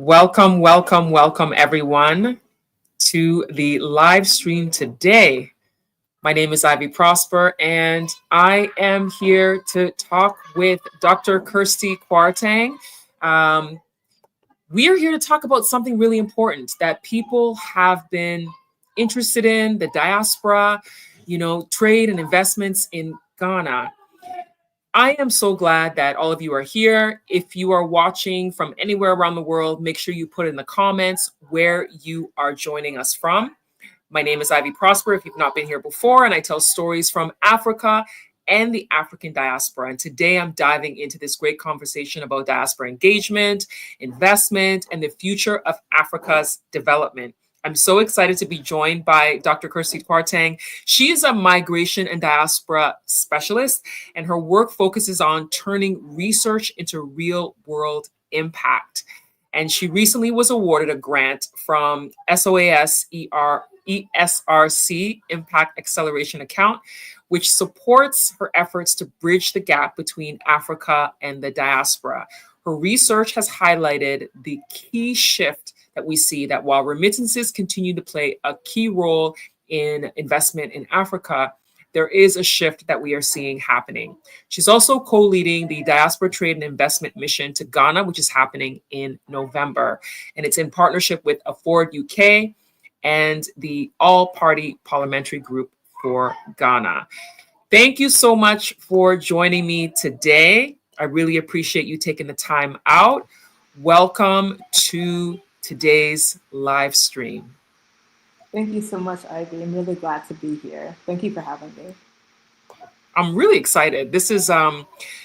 Welcome, welcome, welcome, everyone, to the live stream today. My name is Ivy Prosper, and I am here to talk with Dr. Kirstie Kwarteng. We are here to talk about something really important that people have been interested in, the diaspora, trade and investments in Ghana. I am so glad that all of you are here. If you are watching from anywhere around the world, make sure you put in the comments where you are joining us from. My name is Ivy Prosper, if you've not been here before, and I tell stories from Africa and the African diaspora. And today I'm diving into this great conversation about diaspora engagement, investment, and the future of Africa's development. I'm so excited to be joined by Dr. Kirstie Kwarteng. She is a migration and diaspora specialist, and her work focuses on turning research into real-world impact. And she recently was awarded a grant from ESRC Impact Acceleration Account, which supports her efforts to bridge the gap between Africa and the diaspora. Her research has highlighted the key shift that we see, that while remittances continue to play a key role in investment in Africa, there is a shift that we are seeing happening. She's also co-leading the Diaspora Trade and Investment Mission to Ghana, which is happening in November. And it's in partnership with Afford UK and the All-Party Parliamentary Group for Ghana. Thank you so much for joining me today. I really appreciate you taking the time out. Welcome to today's live stream. Thank you so much, Ivy. I'm really glad to be here. Thank you for having me. I'm really excited. This is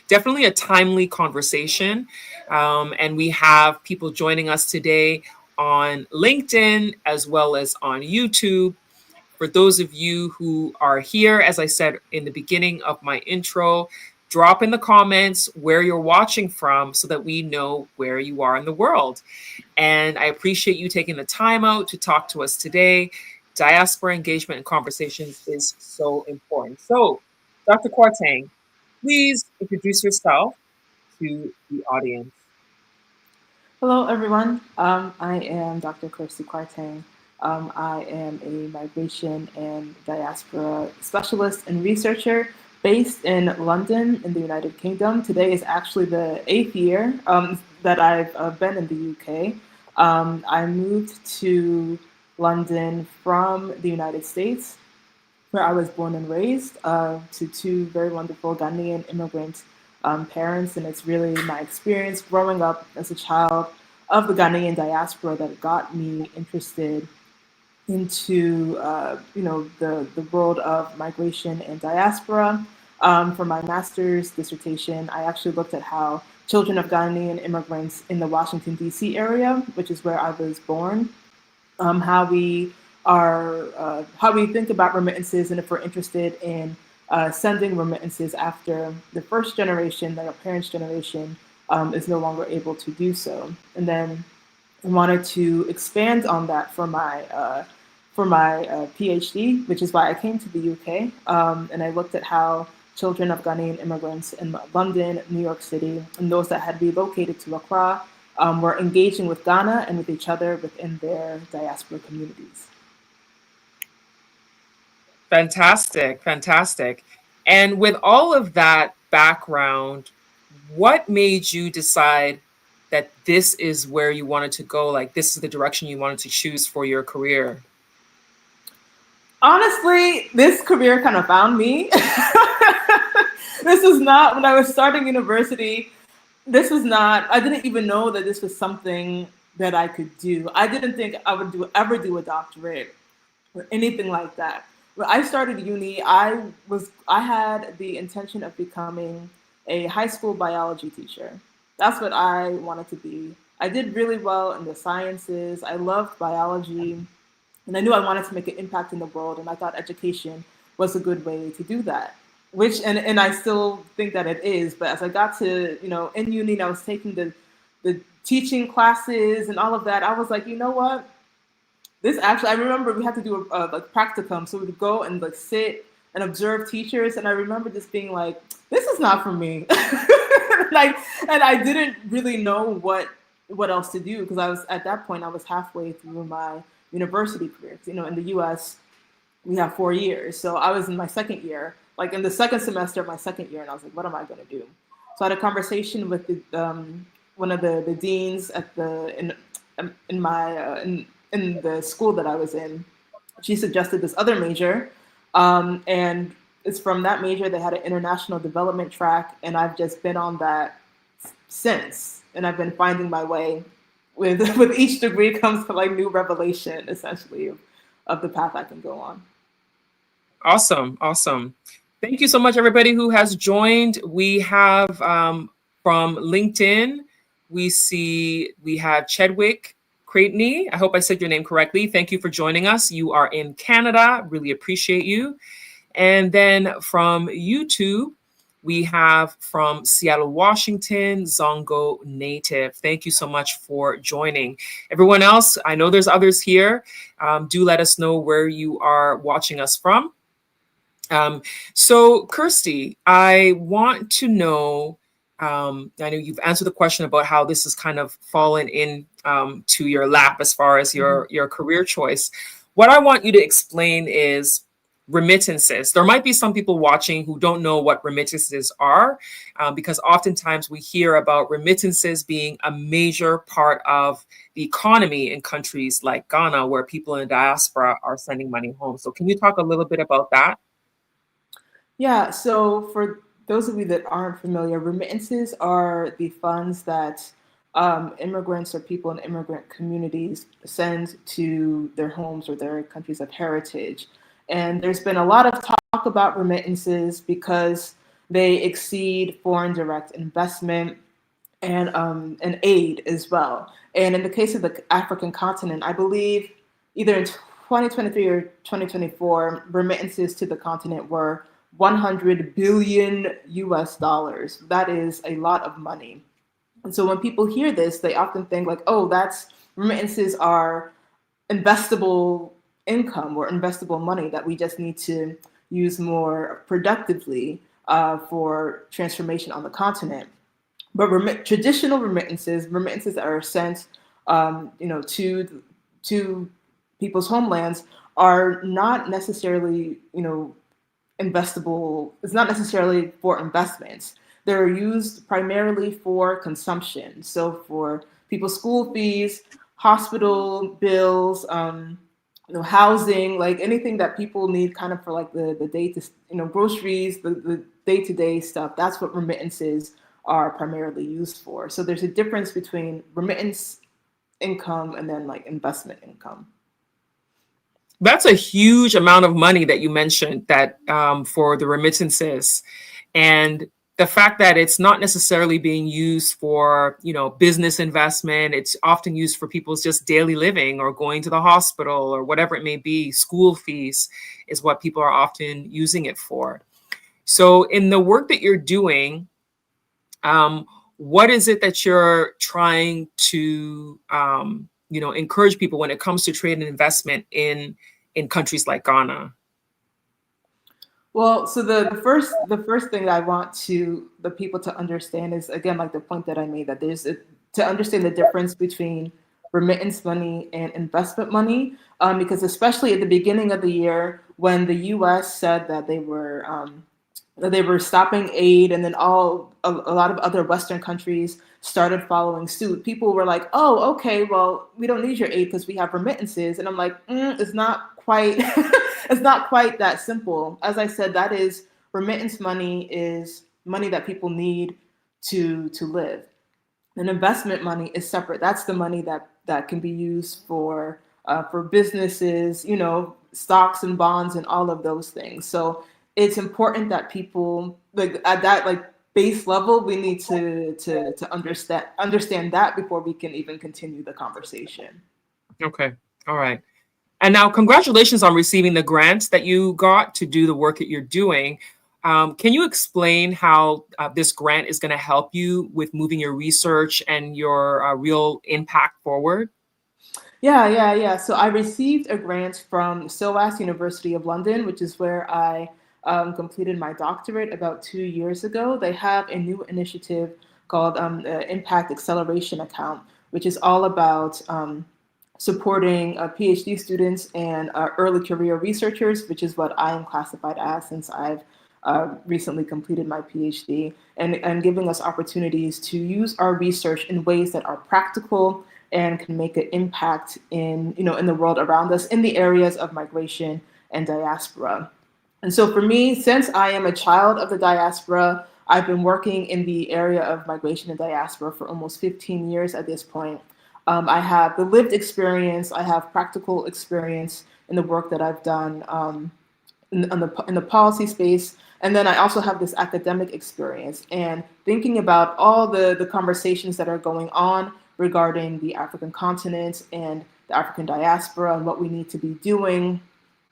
definitely a timely conversation. And we have people joining us today on LinkedIn as well as on YouTube. For those of you who are here, as I said in the beginning of my intro, drop in the comments where you're watching from so that we know where you are in the world. And I appreciate you taking the time out to talk to us today. Diaspora engagement and conversations is so important. So, Dr. Kwarteng, please introduce yourself to the audience. Hello, everyone. I am Dr. Kirstie Kwarteng. I am a migration and diaspora specialist and researcher based in London in the United Kingdom. Today is actually the 8th year that I've been in the UK. I moved to London from the United States, where I was born and raised, to two very wonderful Ghanaian immigrant parents. And it's really my experience growing up as a child of the Ghanaian diaspora that got me interested into the world of migration and diaspora. For my master's dissertation, I actually looked at how children of Ghanaian immigrants in the Washington, D.C. area, which is where I was born, how we think about remittances, and if we're interested in sending remittances after the first generation, like our parents' generation, is no longer able to do so. And then I wanted to expand on that for my PhD, which is why I came to the UK. And I looked at how children of Ghanaian immigrants in London, New York City, and those that had relocated to Accra were engaging with Ghana and with each other within their diaspora communities. Fantastic, fantastic. And with all of that background, what made you decide that this is where you wanted to go? Like, this is the direction you wanted to choose for your career? Honestly, this career kind of found me. This was not, when I was starting university, I didn't even know that this was something that I could do. I didn't think I would ever do a doctorate or anything like that. When I started uni, I had the intention of becoming a high school biology teacher. That's what I wanted to be. I did really well in the sciences. I loved biology, and I knew I wanted to make an impact in the world, and I thought education was a good way to do that. Which, and I still think that it is, but as I got to, in uni, and I was taking the teaching classes and all of that, I was like, you know what? This actually, I remember we had to do a practicum, so we would go and sit and observe teachers, and I remember just being like, this is not for me. And I didn't really know what what else to do, because I was at that point I was halfway through my university career. You know, in the U.S. we have 4 years, so I was in my second year, like in the second semester of my second year, and I was like, what am I going to do? So I had a conversation with one of the deans at in the school that I was in. She suggested this other major, and it's from that major they had an international development track, and I've just been on that since, and I've been finding my way with with each degree comes to like new revelation, essentially, of the path I can go on. Awesome. Awesome. Thank you so much, everybody who has joined. We have from LinkedIn, we have Chedwick Creighton. I hope I said your name correctly. Thank you for joining us. You are in Canada. Really appreciate you. And then from YouTube, we have from Seattle, Washington, Zongo Native. Thank you so much for joining. Everyone else, I know there's others here. Do let us know where you are watching us from. So Kirstie, I want to know, I know you've answered the question about how this has kind of fallen in to your lap as far as your career choice. What I want you to explain is remittances. There might be some people watching who don't know what remittances are, because oftentimes we hear about remittances being a major part of the economy in countries like Ghana, where people in the diaspora are sending money home. So can you talk a little bit about that? Yeah, so for those of you that aren't familiar, remittances are the funds that immigrants or people in immigrant communities send to their homes or their countries of heritage. And there's been a lot of talk about remittances because they exceed foreign direct investment and aid as well. And in the case of the African continent, I believe either in 2023 or 2024, remittances to the continent were 100 billion US dollars. That is a lot of money. And so when people hear this, they often think like, oh, that's remittances are investable income or investable money that we just need to use more productively for transformation on the continent. But traditional remittances that are sent, to people's homelands, are not necessarily, investable. It's not necessarily for investments. They're used primarily for consumption. So for people's school fees, hospital bills, housing, like anything that people need kind of for like the day to, groceries, the day-to-day stuff. That's what remittances are primarily used for. So there's a difference between remittance income and then like investment income. That's a huge amount of money that you mentioned that for the remittances, and the fact that it's not necessarily being used for, business investment. It's often used for people's just daily living or going to the hospital or whatever it may be. School fees is what people are often using it for. So in the work that you're doing, what is it that you're trying to encourage people when it comes to trade and investment in countries like Ghana? Well, so the first thing that I want the people to understand is, again, like the point that I made, that to understand the difference between remittance money and investment money, because especially at the beginning of the year when the U.S. said that they were stopping aid, and then a lot of other Western countries started following suit. People were like, "Oh, okay, well, we don't need your aid because we have remittances." And I'm like, it's not quite, it's not quite that simple. As I said, that is remittance money is money that people need to live. And investment money is separate. That's the money that can be used for businesses, stocks and bonds and all of those things. So it's important that people, like at that like base level, we need to understand that before we can even continue the conversation. Okay. All right. And now congratulations on receiving the grant that you got to do the work that you're doing. Can you explain how this grant is going to help you with moving your research and your real impact forward? Yeah. So I received a grant from SOAS University of London, which is where I completed my doctorate about 2 years ago. They have a new initiative called Impact Acceleration Account, which is all about supporting PhD students and early career researchers, which is what I am classified as since I've recently completed my PhD, and giving us opportunities to use our research in ways that are practical and can make an impact in the world around us in the areas of migration and diaspora. And so for me, since I am a child of the diaspora, I've been working in the area of migration and diaspora for almost 15 years at this point. I have the lived experience, I have practical experience in the work that I've done in the policy space. And then I also have this academic experience and thinking about all the conversations that are going on regarding the African continent and the African diaspora and what we need to be doing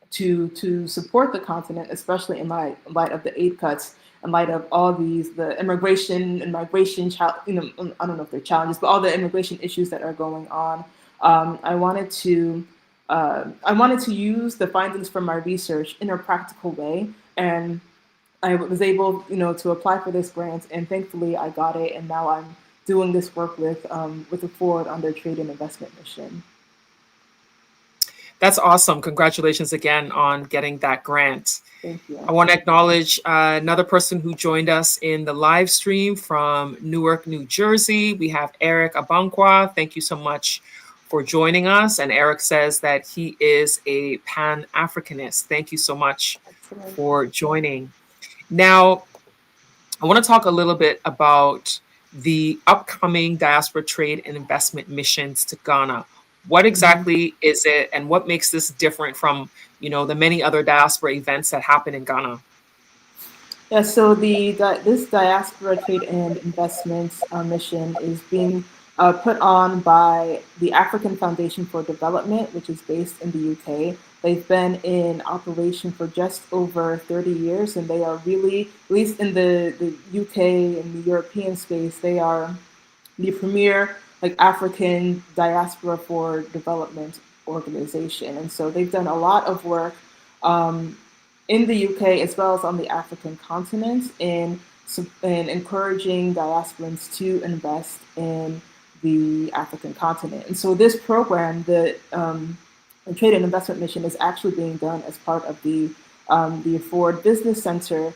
to support the continent, especially in light of the aid cuts, in light of all the immigration and migration, I don't know if they're challenges, but all the immigration issues that are going on. I wanted to use the findings from my research in a practical way, and I was able, to apply for this grant, and thankfully I got it, and now I'm doing this work with the Ford on their trade and investment mission. That's awesome. Congratulations again on getting that grant. Thank you. I want to acknowledge another person who joined us in the live stream from Newark, New Jersey. We have Eric Abankwa. Thank you so much for joining us. And Eric says that he is a Pan-Africanist. Thank you so much for joining. Now, I want to talk a little bit about the upcoming Diaspora Trade and Investment missions to Ghana. What exactly is it, and what makes this different from, the many other diaspora events that happen in Ghana? Yeah, so this Diaspora Trade and Investments mission is being put on by the African Foundation for Development, which is based in the UK. They've been in operation for just over 30 years, and they are really, at least in the UK and the European space, they are the premier African Diaspora for Development organization. And so they've done a lot of work in the UK as well as on the African continent in encouraging diasporans to invest in the African continent. And so this program, the Trade and Investment Mission, is actually being done as part of the Ford Business Center,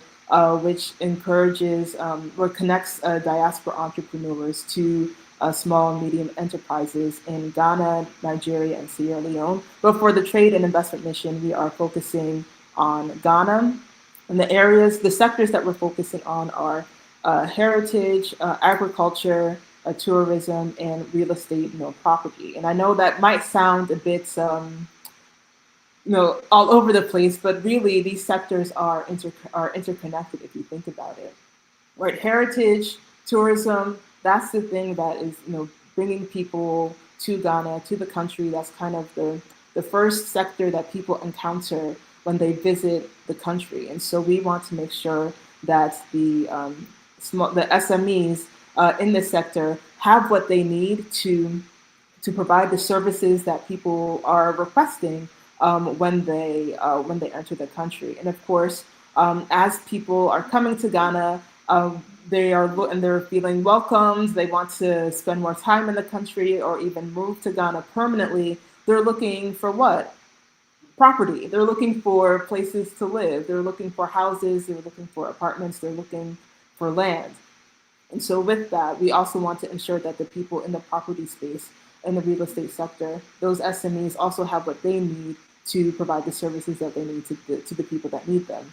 which encourages or connects diaspora entrepreneurs to small and medium enterprises in Ghana, Nigeria, and Sierra Leone. But for the Trade and Investment Mission, we are focusing on Ghana. And the sectors that we're focusing on are heritage, agriculture, tourism, and real estate, property. And I know that might sound a bit, all over the place, but really these sectors are interconnected if you think about it. Right, heritage, tourism, that's the thing that is, bringing people to Ghana, to the country. That's kind of the first sector that people encounter when they visit the country. And so we want to make sure that the SMEs in this sector have what they need to provide the services that people are requesting when they enter the country. And of course, as people are coming to Ghana, they're feeling welcomed. They want to spend more time in the country or even move to Ghana permanently. They're looking for what? Property. They're looking for places to live. They're looking for houses. They're looking for apartments. They're looking for land. And so with that, we also want to ensure that the people in the property space and the real estate sector, those SMEs also have what they need to provide the services that they need to the people that need them.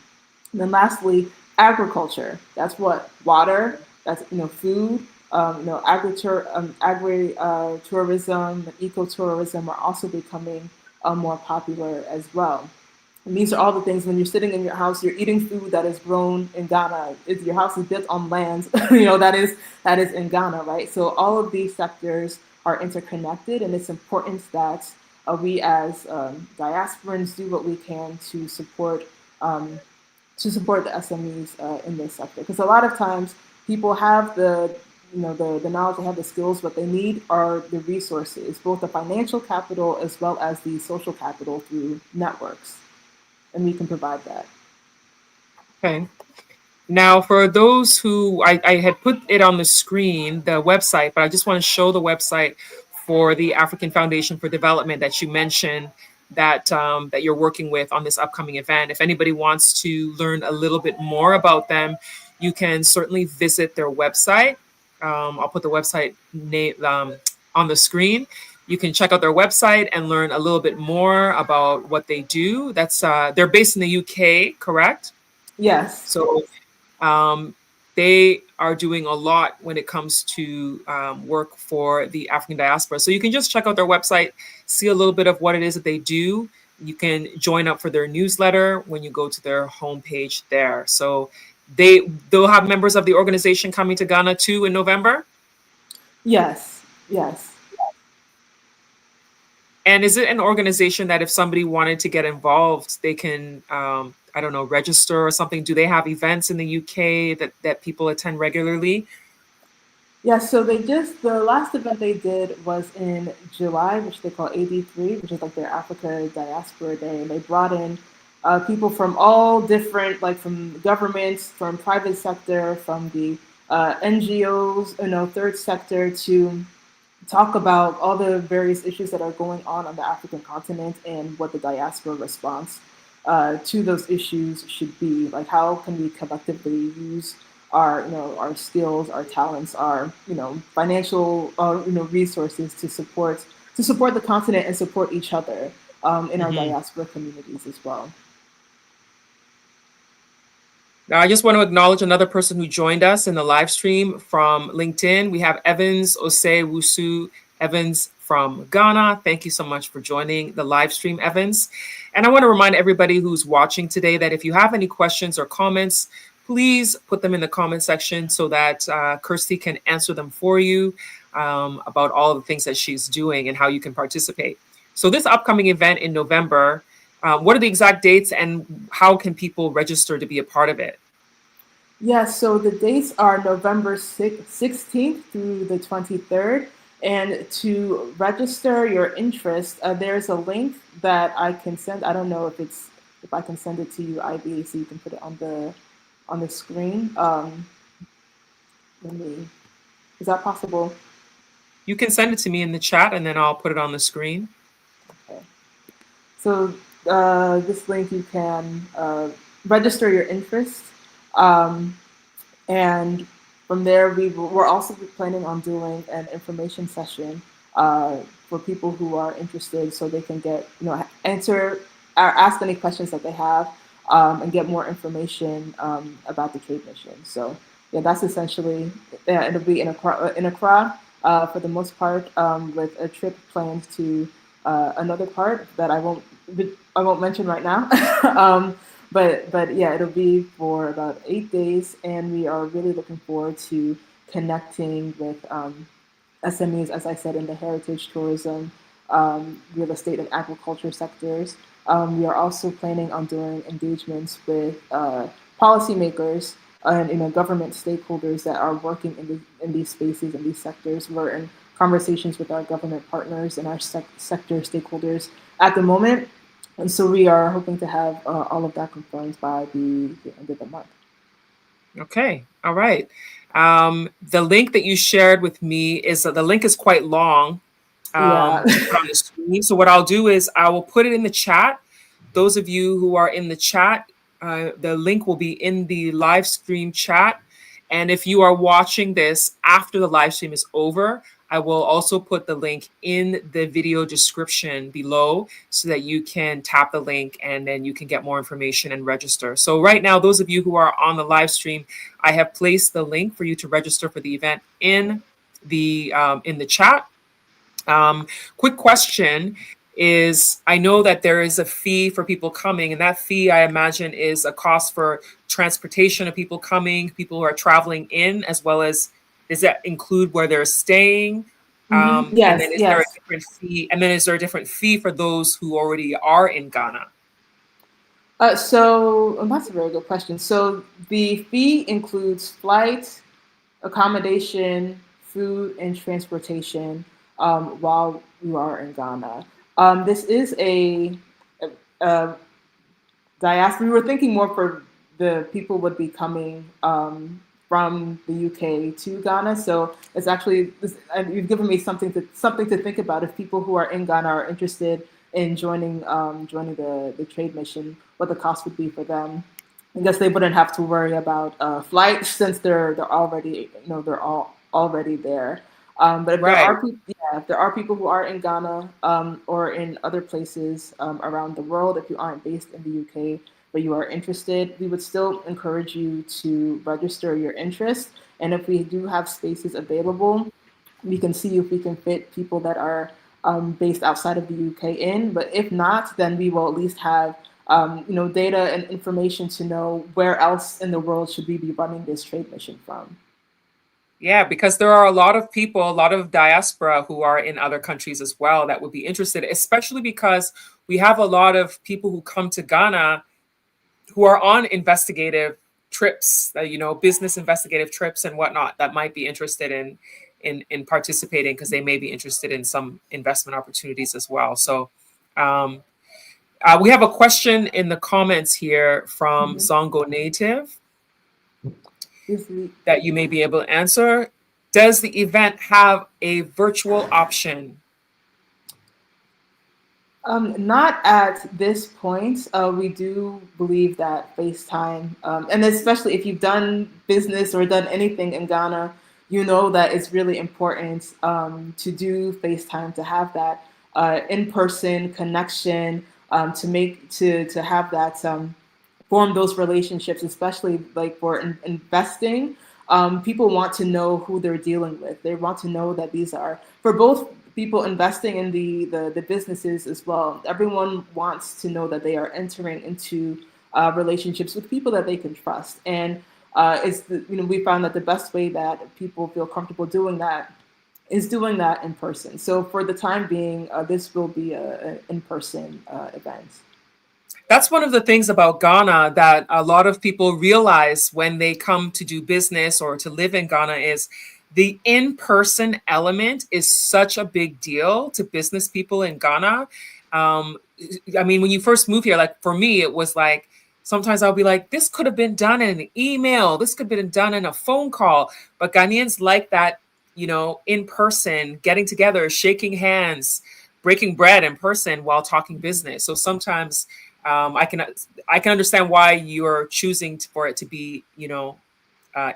And then lastly, agriculture. That's what? Water, that's food, agri-tourism and ecotourism are also becoming more popular as well. And these are all the things when you're sitting in your house, you're eating food that is grown in Ghana. If your house is built on land, that is in Ghana, right? So all of these sectors are interconnected, and it's important that we as diasporans do what we can to support the SMEs in this sector. Because a lot of times people have the knowledge, they have the skills. What they need are the resources, both the financial capital as well as the social capital through networks. And we can provide that. Okay. Now, for those who, I had put it on the screen, the website, but I just want to show the website for the African Foundation for Development that you mentioned that that you're working with on this upcoming event. If anybody wants to learn a little bit more about them, you can certainly visit their website. I'll put the website name on the screen. You can check out their website and learn a little bit more about what they do. That's they're based in the UK, correct? Yes. So they are doing a lot when it comes to work for the African diaspora. So you can just check out their website, see a little bit of what it is that they do. You can join up for their newsletter when you go to their homepage there. So they'll have members of the organization coming to Ghana too in November. Yes. Yes. And is it an organization that if somebody wanted to get involved, they can, I don't know, register or something? Do they have events in the UK that people attend regularly? Yeah, so the last event they did was in July, which they call AD3, which is like their Africa Diaspora Day. And they brought in people from all different, like from governments, from private sector, from the NGOs, third sector, to talk about all the various issues that are going on the African continent and what the diaspora response to those issues should be. Like, how can we collectively use our skills, our talents, our financial resources to support the continent and support each other in our diaspora communities as well. Now, I just want to acknowledge another person who joined us in the live stream from LinkedIn. We have Evans Osei Wusu Evans from Ghana. Thank you so much for joining the live stream, Evans. And I want to remind everybody who's watching today that if you have any questions or comments, please put them in the comment section so that Kirstie can answer them for you about all of the things that she's doing and how you can participate. So this upcoming event in November, what are the exact dates and how can people register to be a part of it? Yeah, so the dates are November 16th through the 23rd. And to register your interest, there's a link that I can send. I don't know if I can send it to you, Ivy, so you can put it on the screen. Is that possible? You can send it to me in the chat and then I'll put it on the screen. Okay. So this link, you can register your interest. And from there, we're also planning on doing an information session for people who are interested, so they can get, answer or ask any questions that they have and get more information about the Cape mission. So yeah, that's essentially, it'll be in Accra for the most part, with a trip planned to another part that I won't mention right now. But yeah, it'll be for about 8 days, and we are really looking forward to connecting with SMEs, as I said, in the heritage, tourism, real estate, and agriculture sectors. We are also planning on doing engagements with policymakers and government stakeholders that are working in these spaces, in these sectors. We're in conversations with our government partners and our sector stakeholders at the moment. And so we are hoping to have all of that confirmed by the end of the month. Okay, all right. The link that you shared with me the link is quite long Yeah. to put on the screen. So what I'll do is I will put it in the chat. Those of you who are in the chat, the link will be in the live stream chat. And if you are watching this after the live stream is over, I will also put the link in the video description below so that you can tap the link and then you can get more information and register. So right now, those of you who are on the live stream, I have placed the link for you to register for the event in the chat. Quick question is, I know that there is a fee for people coming, and that fee, I imagine, is a cost for transportation of people coming, people who are traveling in, as well as, does that include where they're staying? Yes, and then is there a different fee? And then is there a different fee for those who already are in Ghana? So that's a very good question. So the fee includes flight, accommodation, food, and transportation while you are in Ghana. This is a diaspora. We were thinking more for the people would be coming from the UK to Ghana. So it's actually, and you've given me something to think about. If people who are in Ghana are interested in joining the trade mission, what the cost would be for them. I guess they wouldn't have to worry about flights since they're already, they're all already there. But if there Right. are people, yeah, if there are people who are in Ghana or in other places around the world, if you aren't based in the UK but you are interested, we would still encourage you to register your interest. And if we do have spaces available, we can see if we can fit people that are based outside of the UK in. But if not, then we will at least have data and information to know where else in the world should we be running this trade mission from. Yeah, because there are a lot of people, a lot of diaspora who are in other countries as well that would be interested, especially because we have a lot of people who come to Ghana who are on investigative trips, business investigative trips and whatnot, that might be interested in participating because they may be interested in some investment opportunities as well. So we have a question in the comments here from Zongo Native that you may be able to answer. Does the event have a virtual option? Not at this point. We do believe that FaceTime, and especially if you've done business or done anything in Ghana, you know that it's really important to do FaceTime, to have that in-person connection, to have that form those relationships, especially like for investing. People want to know who they're dealing with. They want to know that these are for both people investing in the businesses as well. Everyone wants to know that they are entering into relationships with people that they can trust. And we found that the best way that people feel comfortable doing that is doing that in person. So for the time being, this will be an in-person event. That's one of the things about Ghana that a lot of people realize when they come to do business or to live in Ghana is the in-person element is such a big deal to business people in Ghana. I mean, when you first move here, like for me, it was like, sometimes I'll be like, this could have been done in an email. This could have been done in a phone call. But Ghanaians like that, in person, getting together, shaking hands, breaking bread in person while talking business. So sometimes I can understand why you're choosing for it to be,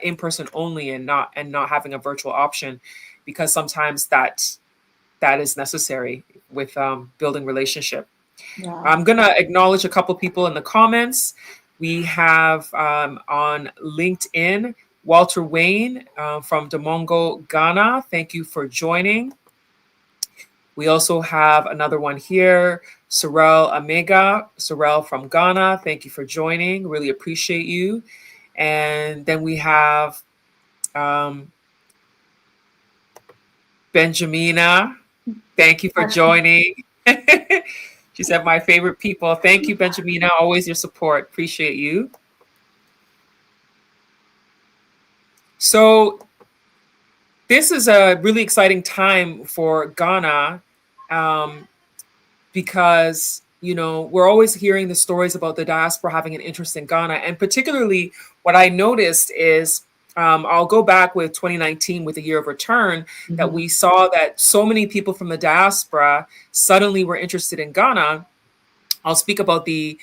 in person only and not having a virtual option, because sometimes that is necessary with building relationship. Yeah. I'm gonna acknowledge a couple people in the comments. We have on LinkedIn, Walter Wayne from Damongo, Ghana. Thank you for joining. We also have another one here, Sorel Amega, Sorel from Ghana. Thank you for joining. Really appreciate you. And then we have Benjamina. Thank you for joining. She said, my favorite people. Thank you, Benjamina. Always your support. Appreciate you. So this is a really exciting time for Ghana because, we're always hearing the stories about the diaspora having an interest in Ghana. And particularly what I noticed is, I'll go back with 2019 with the year of return, that we saw that so many people from the diaspora suddenly were interested in Ghana. I'll speak about the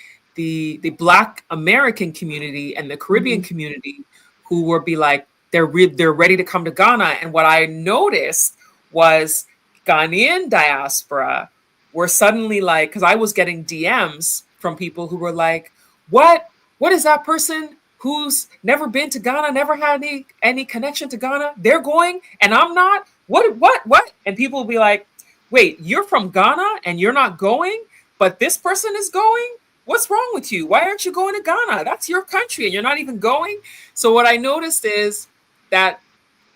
Black American community and the Caribbean community who were be like, they're ready to come to Ghana. And what I noticed was Ghanaian diaspora were suddenly like, because I was getting DMs from people who were like, what is that person who's never been to Ghana, never had any connection to Ghana? They're going and I'm not? What? And people will be like, wait, you're from Ghana and you're not going, but this person is going? What's wrong with you? Why aren't you going to Ghana? That's your country and you're not even going. So what I noticed is that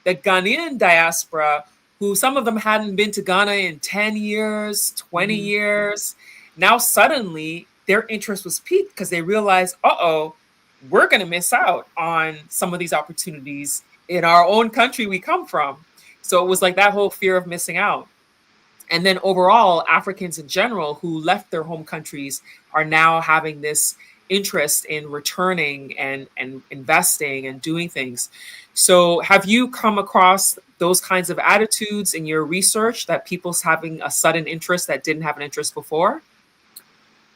the Ghanaian diaspora, who some of them hadn't been to Ghana in 10 years, 20 years, now suddenly their interest was piqued because they realized, we're going to miss out on some of these opportunities in our own country we come from. So it was like that whole fear of missing out. And then overall, Africans in general who left their home countries are now having this interest in returning and investing and doing things. So have you come across those kinds of attitudes in your research, that people's having a sudden interest that didn't have an interest before?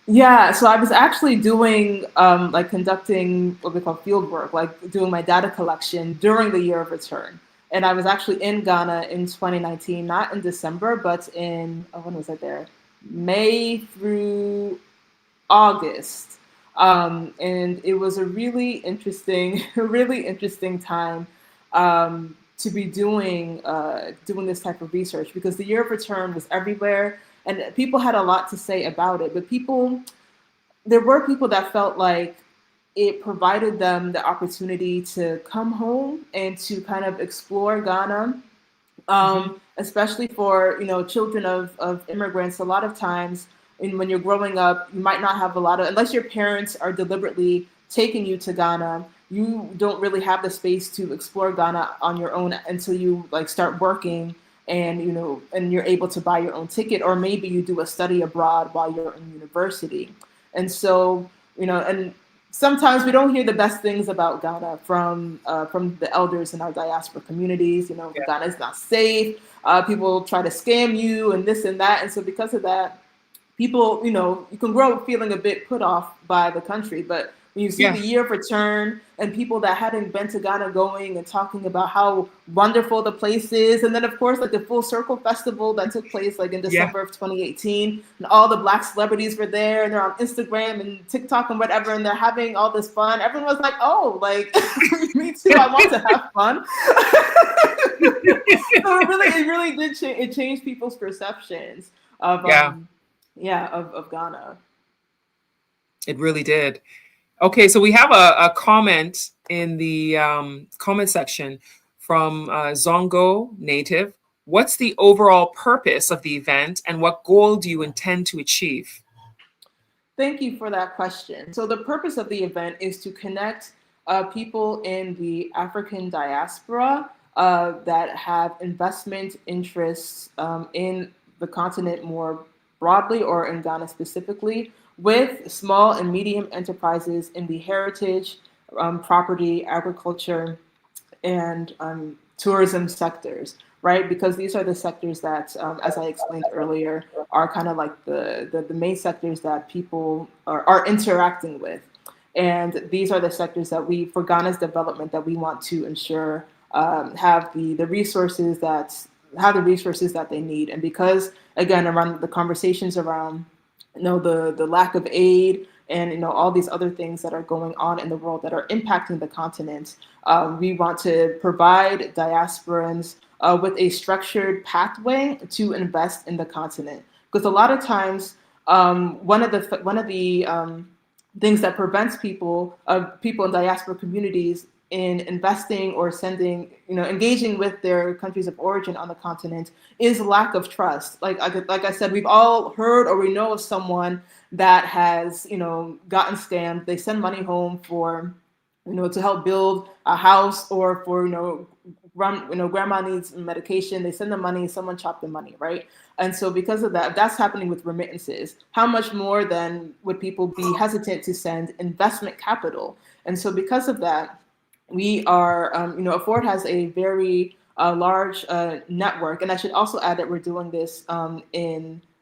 Yeah, so I was actually doing like conducting what we call field work, like doing my data collection during the year of return. And I was actually in Ghana in 2019, not in December, but in, oh, when was I there? May through August. And it was a really interesting, really interesting time to be doing this type of research, because the year of return was everywhere, and people had a lot to say about it. But there were people that felt like it provided them the opportunity to come home and to kind of explore Ghana, Hmm. especially for children of immigrants. A lot of times, when you're growing up, you might not have a lot of, unless your parents are deliberately taking you to Ghana, you don't really have the space to explore Ghana on your own until you like start working, and and you're able to buy your own ticket, or maybe you do a study abroad while you're in university. And so, and sometimes we don't hear the best things about Ghana from the elders in our diaspora communities. Yeah. Ghana is not safe. People try to scam you and this and that. And so because of that, people, you can grow up feeling a bit put off by the country. But when you see Yeah. the year of return and people that hadn't been to Ghana going and talking about how wonderful the place is, and then of course like the Full Circle Festival that took place like in Yeah. December of 2018, and all the Black celebrities were there, and they're on Instagram and TikTok and whatever, and they're having all this fun. Everyone was like, "Oh, like me too. I want to have fun." So it really did change. It changed people's perceptions of Yeah, of Ghana. it really did. Okay, so we have a comment in the comment section from Zongo Native. What's the overall purpose of the event, and what goal do you intend to achieve? Thank you for that question. So the purpose of the event is to connect people in the African diaspora that have investment interests in the continent more broadly, or in Ghana specifically, with small and medium enterprises in the heritage, property, agriculture, and tourism sectors, right? Because these are the sectors that, as I explained earlier, are kind of like the main sectors that people are interacting with. And these are the sectors that for Ghana's development, that we want to ensure have the resources that they need. And because, again, around the conversations around the lack of aid, and all these other things that are going on in the world that are impacting the continent, we want to provide diasporans with a structured pathway to invest in the continent. Because a lot of times, one of the things that prevents people in diaspora communities in investing or sending, engaging with their countries of origin on the continent, is lack of trust. Like I said, we've all heard or we know of someone that has, gotten scammed. They send money home for, to help build a house, or for, grandma needs medication. They send the money, someone chopped the money, right? And so because of that, that's happening with remittances. How much more then would people be hesitant to send investment capital? And so because of that, we are, Afford has a very large network. And I should also add that we're doing this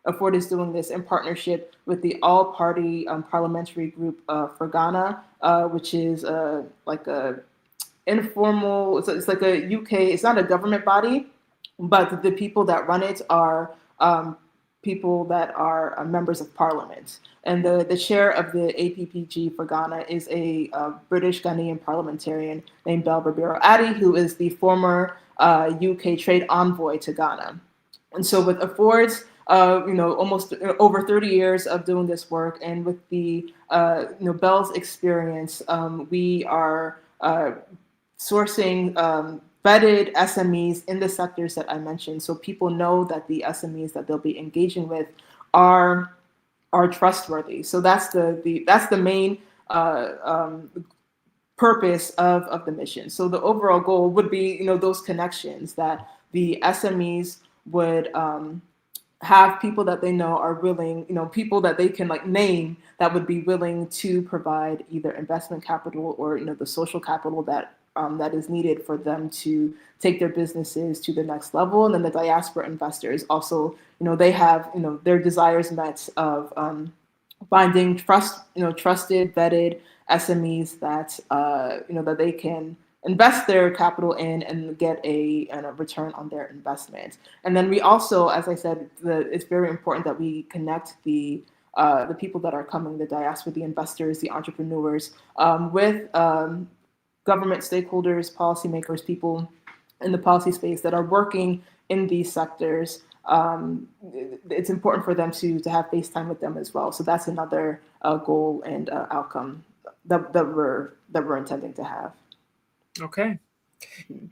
Afford is doing this in partnership with the All-Party Parliamentary Group for Ghana, which is like a informal, it's like a UK, it's not a government body, but the people that run it are people that are members of parliament. And the chair of the APPG for Ghana is a British Ghanaian parliamentarian named Bell Barbero Addy, who is the former UK trade envoy to Ghana. And so with Afford's, almost over 30 years of doing this work, and with the, Bell's experience, we are sourcing vetted SMEs in the sectors that I mentioned, so people know that the SMEs that they'll be engaging with are trustworthy. So that's the main purpose of the mission. So the overall goal would be, those connections, that the SMEs would have people that they know are willing, people that they can like name that would be willing to provide either investment capital or the social capital that that is needed for them to take their businesses to the next level. And then the diaspora investors also, they have their desires met of finding trusted, vetted SMEs that that they can invest their capital in and get a return on their investment. And then we also, as I said, it's very important that we connect the people that are coming, the diaspora, the investors, the entrepreneurs, with government stakeholders, policymakers, people in the policy space that are working in these sectors. It's important for them to have face time with them as well. So that's another goal and outcome that we're intending to have. Okay.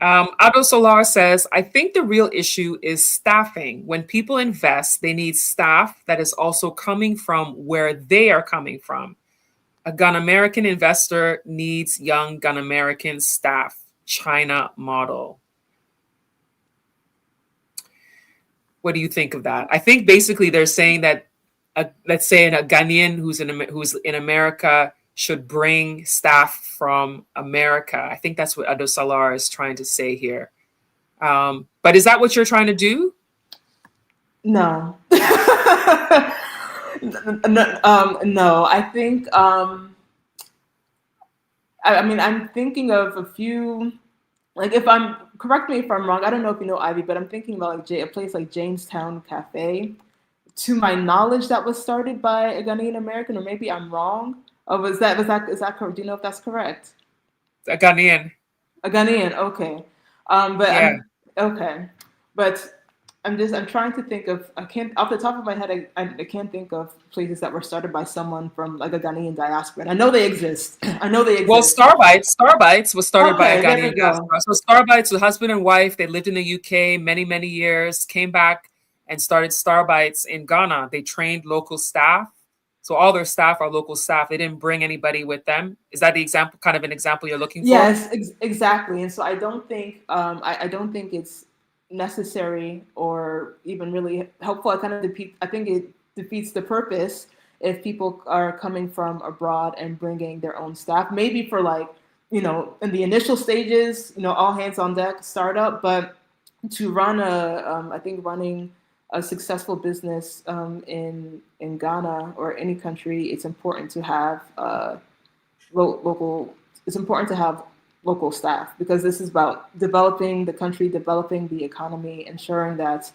Ado Solar says, I think the real issue is staffing. When people invest, they need staff that is also coming from where they are coming from. A Ghana American investor needs young Ghana American staff. China model. What do you think of that? I think basically they're saying that, let's say a Ghanaian who's in America should bring staff from America. I think that's what Ado Salar is trying to say here. But is that what you're trying to do? No. No, I think, I mean, I'm thinking of a few, like correct me if I'm wrong, I don't know if you know Ivy, but I'm thinking about like a place like Jamestown Cafe. To my knowledge, that was started by a Ghanaian American, or maybe I'm wrong. Oh, is that correct? Do you know if that's correct? A Ghanaian. A Ghanaian, okay. But yeah. But I'm trying to think of, I can't, off the top of my head, I can't think of places that were started by someone from like a Ghanaian diaspora. And I know they exist. Well, Starbites was started by a Ghanaian diaspora. So Starbites, the husband and wife, they lived in the UK many, many years, came back and started Starbites in Ghana. They trained local staff. So all their staff are local staff. They didn't bring anybody with them. Is that the example, kind of an example you're looking for? Yes, exactly. And so I don't think, I don't think it's necessary or even really helpful. I think it defeats the purpose if people are coming from abroad and bringing their own staff, maybe for like, in the initial stages, all hands on deck startup, but to run I think running a successful business in Ghana or any country, it's important to have local. It's important to have local staff, because this is about developing the country, developing the economy, ensuring that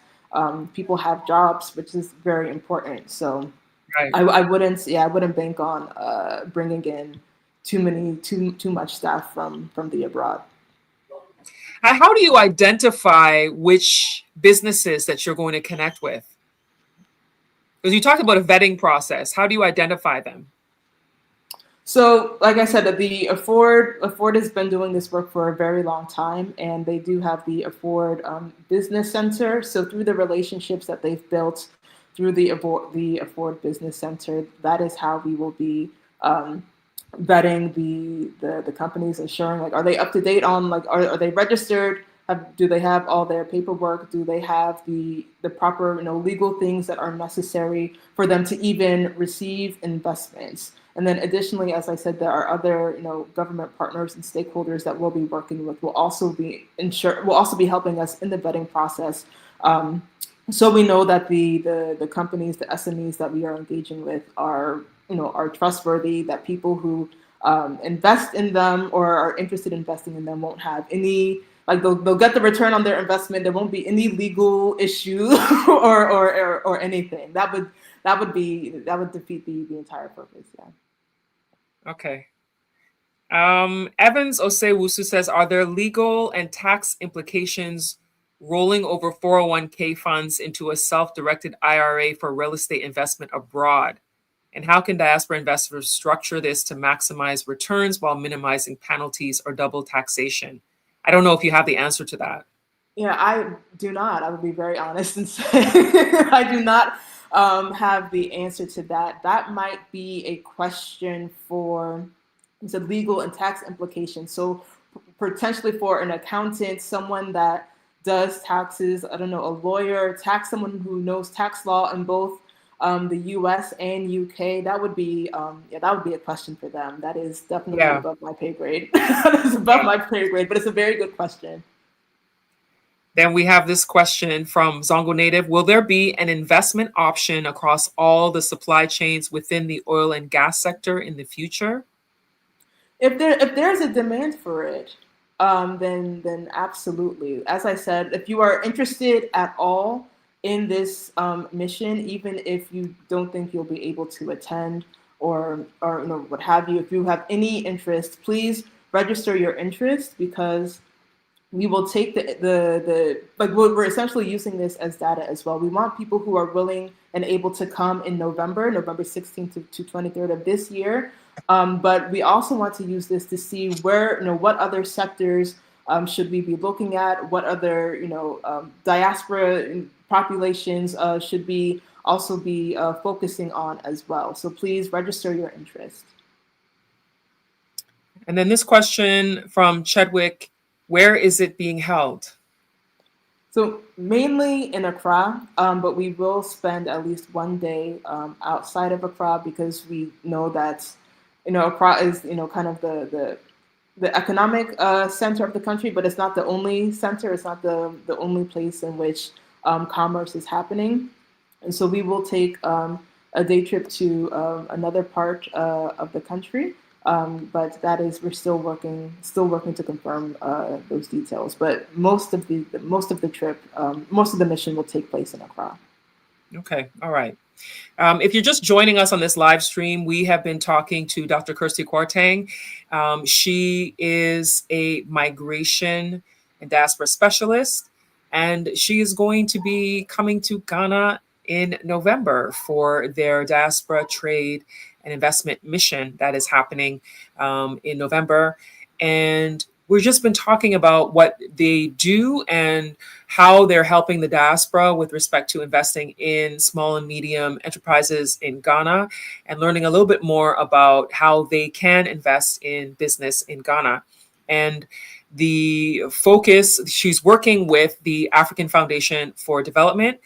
people have jobs, which is very important. So right. I wouldn't bank on bringing in too much staff from the abroad. How do you identify which businesses that you're going to connect with? Because you talked about a vetting process. How do you identify them? So, like I said, the Afford has been doing this work for a very long time, and they do have the Afford Business Center. So, through the relationships that they've built through the Afford Business Center, that is how we will be vetting the companies, ensuring like, are they up to date on, like, are they registered? Do they have all their paperwork? Do they have the proper legal things that are necessary for them to even receive investments? And then additionally, as I said, there are other government partners and stakeholders that we'll be working with. Will also be helping us in the vetting process. So we know that the companies, the SMEs that we are engaging with are trustworthy, that people who invest in them or are interested in investing in them won't have any, like, they'll get the return on their investment. There won't be any legal issue or anything. That would defeat the entire purpose. Yeah. Okay. Evans Osewusu says, are there legal and tax implications rolling over 401k funds into a self-directed IRA for real estate investment abroad? And how can diaspora investors structure this to maximize returns while minimizing penalties or double taxation? I don't know if you have the answer to that. Yeah, I do not. I will be very honest and say I do not have the answer to that. That might be a question for the legal and tax implications. So potentially for an accountant, someone that does taxes, I don't know, a lawyer, tax someone who knows tax law in both the U.S. and U.K., that would be a question for them. That is definitely Yeah. above my pay grade. That is above my pay grade, but it's a very good question. Then we have this question from Zongo Native. Will there be an investment option across all the supply chains within the oil and gas sector in the future? If there's a demand for it, then absolutely. As I said, if you are interested at all in this mission, even if you don't think you'll be able to attend or what have you, if you have any interest, please register your interest, because we will take the like we're essentially using this as data as well. We want people who are willing and able to come in November 16th to 23rd of this year. But we also want to use this to see where, what other sectors should we be looking at, what other, diaspora populations should we also be focusing on as well. So please register your interest. And then this question from Chedwick, where is it being held? So mainly in Accra, but we will spend at least one day outside of Accra, because we know that, Accra is, kind of the economic center of the country, but it's not the only center. It's not the only place in which commerce is happening. And so we will take a day trip to another part of the country. But that is, we're still working to confirm those details. But most of the trip, most of the mission will take place in Accra. Okay, all right. If you're just joining us on this live stream, we have been talking to Dr. Kirstie Kwarteng. She is a migration and diaspora specialist, and she is going to be coming to Ghana in November for their diaspora trade and investment mission that is happening in November. And we've just been talking about what they do and how they're helping the diaspora with respect to investing in small and medium enterprises in Ghana, and learning a little bit more about how they can invest in business in Ghana. And the focus, she's working with the African Foundation for Development.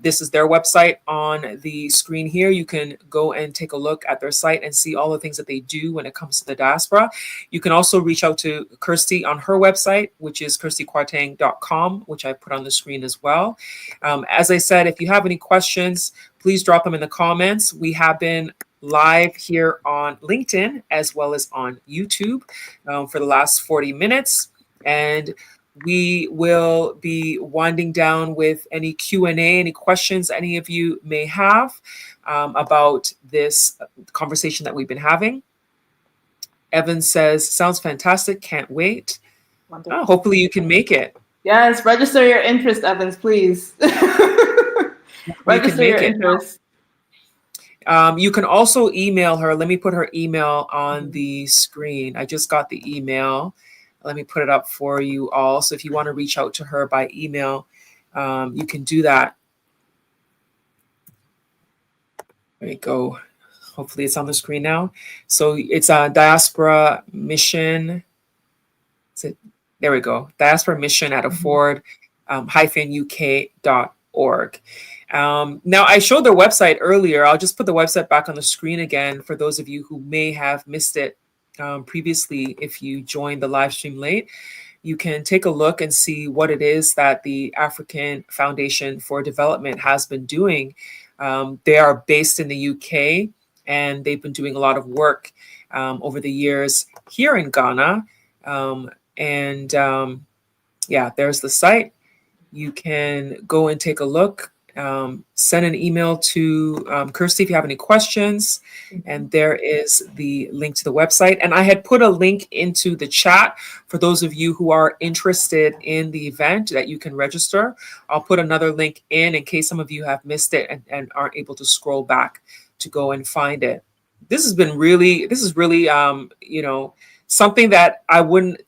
This is their website on the screen here. You can go and take a look at their site and see all the things that they do when it comes to the diaspora. You can also reach out to Kirstie on her website, which is KirstieKwarteng.com, which I put on the screen as well. As I said, if you have any questions, please drop them in the comments. We have been live here on LinkedIn as well as on YouTube for the last 40 minutes. And we will be winding down with any Q&A, any questions any of you may have about this conversation that we've been having. Evan says, sounds fantastic. Can't wait. Hopefully you can make it. Yes, register your interest, Evans, please. Register your interest. You can also email her. Let me put her email on the screen. I just got the email. Let me put it up for you all. So if you want to reach out to her by email, you can do that. There you go. Hopefully it's on the screen now. So it's a Diaspora Mission. There we go. Diaspora Mission at afford-uk.org. Now, I showed their website earlier. I'll just put the website back on the screen again for those of you who may have missed it previously. If you joined the live stream late, you can take a look and see what it is that the African Foundation for Development has been doing. They are based in the UK, and they've been doing a lot of work over the years here in Ghana. Yeah, there's the site. You can go and take a look. Send an email to Kirstie if you have any questions. And there is the link to the website. And I had put a link into the chat for those of you who are interested in the event that you can register. I'll put another link in case some of you have missed it and aren't able to scroll back to go and find it. This is really, something that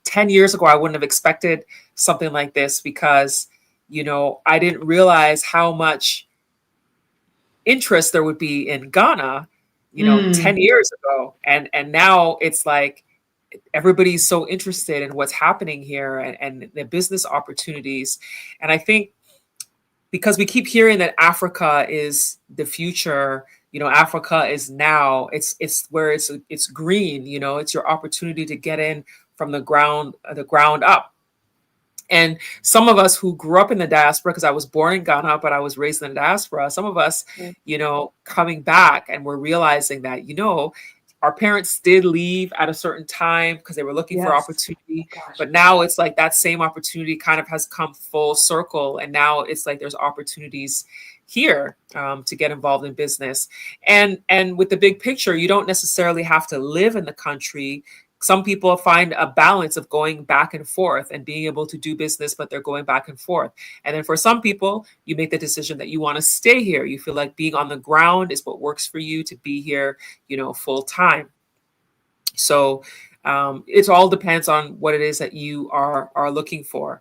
10 years ago, I wouldn't have expected something like this, because I didn't realize how much interest there would be in Ghana, 10 years ago. And now it's like, everybody's so interested in what's happening here and the business opportunities. And I think because we keep hearing that Africa is the future, Africa is now, it's where it's green, it's your opportunity to get in from the ground up. And some of us who grew up in the diaspora, because I was born in Ghana, but I was raised in the diaspora, some of us, coming back and we're realizing that, our parents did leave at a certain time because they were looking for opportunity. But now it's like that same opportunity kind of has come full circle. And now it's like there's opportunities here to get involved in business. And with the big picture, you don't necessarily have to live in the country. Some people find a balance of going back and forth and being able to do business, but they're going back and forth. And then for some people, you make the decision that you want to stay here. You feel like being on the ground is what works for you to be here, full time. So it all depends on what it is that you are looking for.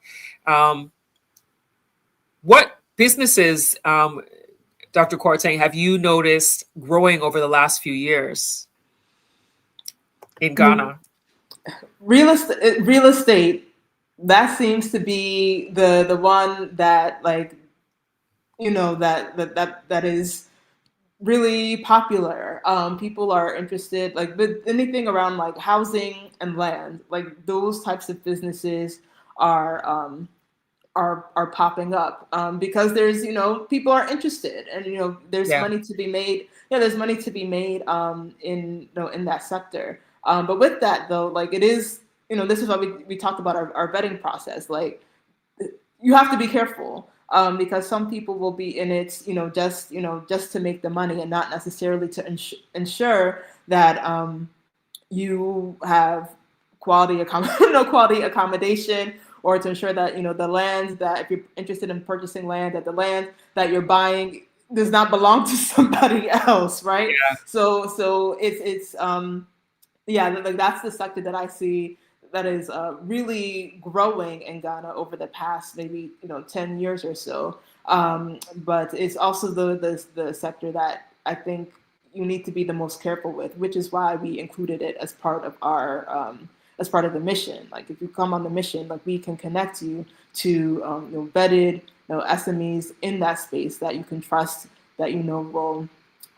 What businesses, Dr. Kwarteng, have you noticed growing over the last few years in Ghana? Real estate, that seems to be the one that that is really popular. People are interested, with anything around like housing and land, like those types of businesses are popping up because there's people are interested, and there's money to be made. There's money to be made in that sector. But with that though, it is, this is why we talked about our vetting process. You have to be careful because some people will be in it, just to make the money and not necessarily to ensure that you have quality accommodation, or to ensure that the land, that if you're interested in purchasing land, that the land that you're buying does not belong to somebody else, right? Yeah. So it's that's the sector that I see that is really growing in Ghana over the past maybe 10 years or so. But it's also the sector that I think you need to be the most careful with, which is why we included it as part of our as part of the mission. If you come on the mission, we can connect you to vetted SMEs in that space that you can trust, that will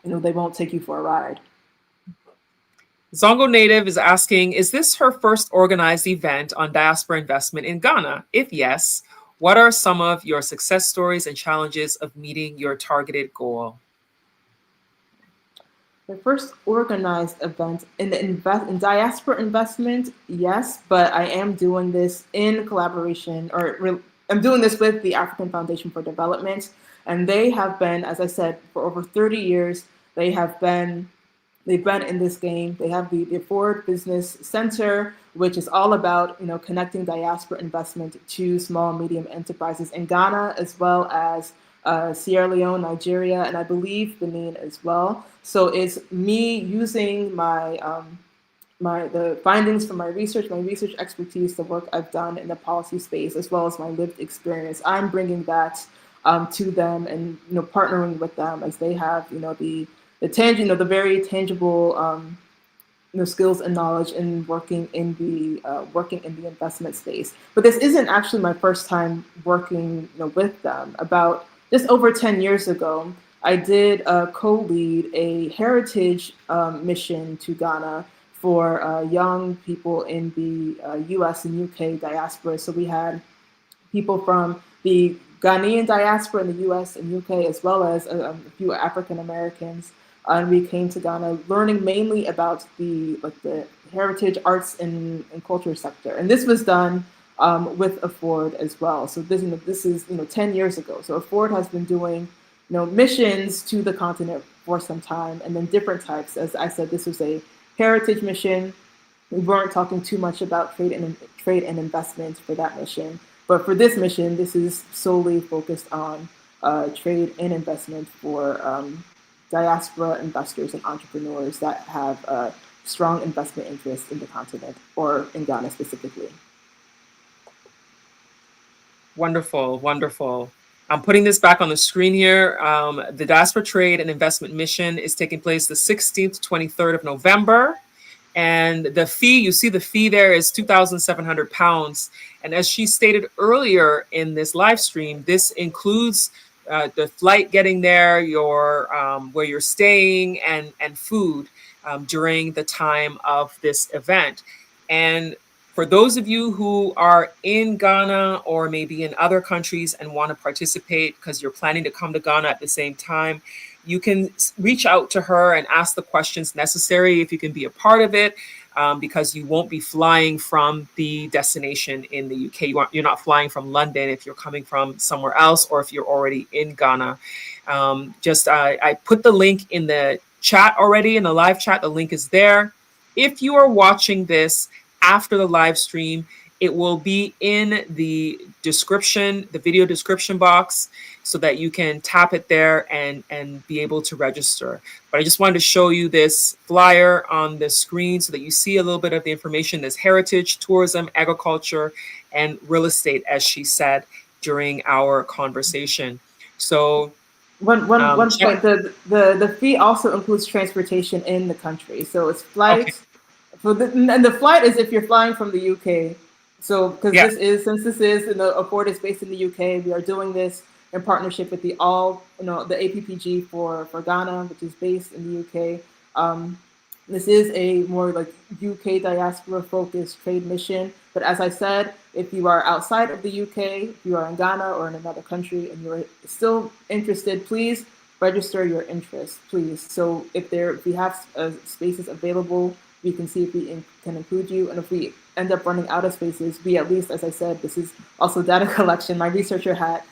they won't take you for a ride. Zongo Native is asking, is this her first organized event on diaspora investment in Ghana? If yes, what are some of your success stories and challenges of meeting your targeted goal? The first organized event in diaspora investment, yes, but I am doing this in collaboration, I'm doing this with the African Foundation for Development, and they have been, as I said, for over 30 years, they've been in this game. They have the Forward Business Center, which is all about connecting diaspora investment to small and medium enterprises in Ghana, as well as Sierra Leone, Nigeria, and I believe Benin as well. So it's me using the findings from my research expertise, the work I've done in the policy space, as well as my lived experience. I'm bringing that to them, and partnering with them as they have the very tangible skills and knowledge in working in the investment space. But this isn't actually my first time working with them. About just over 10 years ago, I did co-lead a heritage mission to Ghana for young people in the US and UK diaspora. So we had people from the Ghanaian diaspora in the US and UK, as well as a few African Americans. And we came to Ghana learning mainly about the heritage, arts, and culture sector. And this was done with Afford as well. So this is 10 years ago. So Afford has been doing missions to the continent for some time, and then different types. As I said, this was a heritage mission. We weren't talking too much about trade and investment for that mission. But for this mission, this is solely focused on trade and investment for diaspora investors and entrepreneurs that have a strong investment interest in the continent, or in Ghana specifically. Wonderful, wonderful. I'm putting this back on the screen here. The Diaspora Trade and Investment Mission is taking place the 16th to 23rd of November And the fee, you see the fee there is £2,700. And as she stated earlier in this live stream, this includes the flight getting there, your where you're staying, and food during the time of this event. And for those of you who are in Ghana or maybe in other countries and want to participate because you're planning to come to Ghana at the same time, you can reach out to her and ask the questions necessary if you can be a part of it, because you won't be flying from the destination in the UK. You're not flying from London if you're coming from somewhere else or if you're already in Ghana. I put the link in the chat already, in the live chat. The link is there. If you are watching this after the live stream, it will be in the description, the video description box, so that you can tap it there and be able to register. But I just wanted to show you this flyer on the screen so that you see a little bit of the information. There's heritage, tourism, agriculture, and real estate, as she said during our conversation. So one point, the fee also includes transportation in the country. So it's flights. Okay. And the flight is if you're flying from the UK. So because since this is a board is based in the UK, we are doing this in partnership with the APPG for Ghana, which is based in the UK. This is a more like UK diaspora focused trade mission. But as I said, if you are outside of the UK, if you are in Ghana or in another country and you're still interested, please register your interest, please. So if we have spaces available, we can see if we can include you. And if we end up running out of spaces, we at least, as I said, this is also data collection, my researcher hat,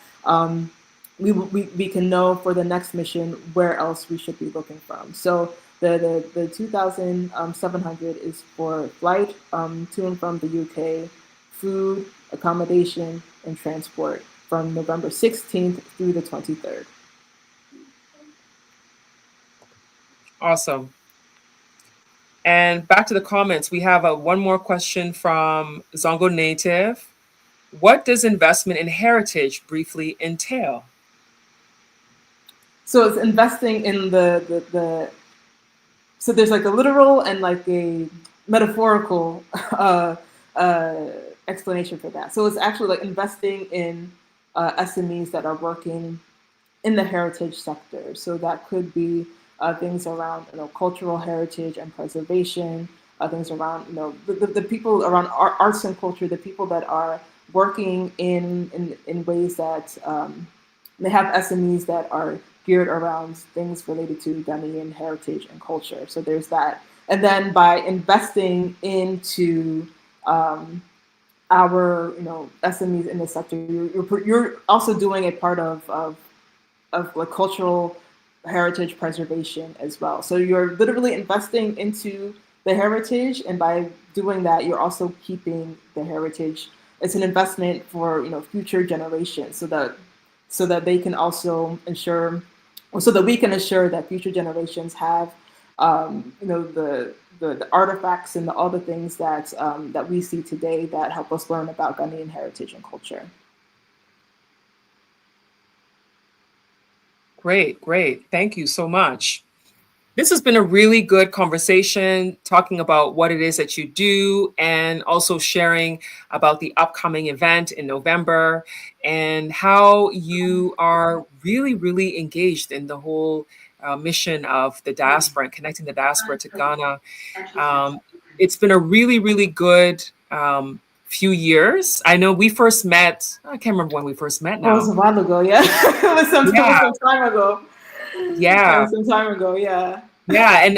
we can know for the next mission where else we should be looking from. So the 2,700 is for flight to and from the UK, food, accommodation, and transport from November 16th through the 23rd. Awesome. And back to the comments, we have one more question from Zongo Native. What does investment in heritage briefly entail? So it's investing in so there's like a literal and like a metaphorical explanation for that. So it's actually like investing in SMEs that are working in the heritage sector. So that could be things around cultural heritage and preservation, things around the people around arts and culture, the people that are working in ways that they have SMEs that are geared around things related to Ghanaian heritage and culture. So there's that. And then by investing into our SMEs in the sector, you're also doing a part of like cultural heritage preservation as well. So you're literally investing into the heritage, and by doing that, you're also keeping the heritage. It's an investment for future generations, so that they can also ensure, or so that we can assure that future generations have the artifacts and all the things that we see today that help us learn about Ghanaian heritage and culture. Great. Thank you so much. This has been a really good conversation, talking about what it is that you do and also sharing about the upcoming event in November and how you are really, really engaged in the whole mission of the diaspora and connecting the diaspora to Ghana. It's been a really, really good few years. I know we first met, I can't remember when we first met now. It was a while ago, yeah. It was some time ago. Yeah. Some time ago, yeah. Yeah,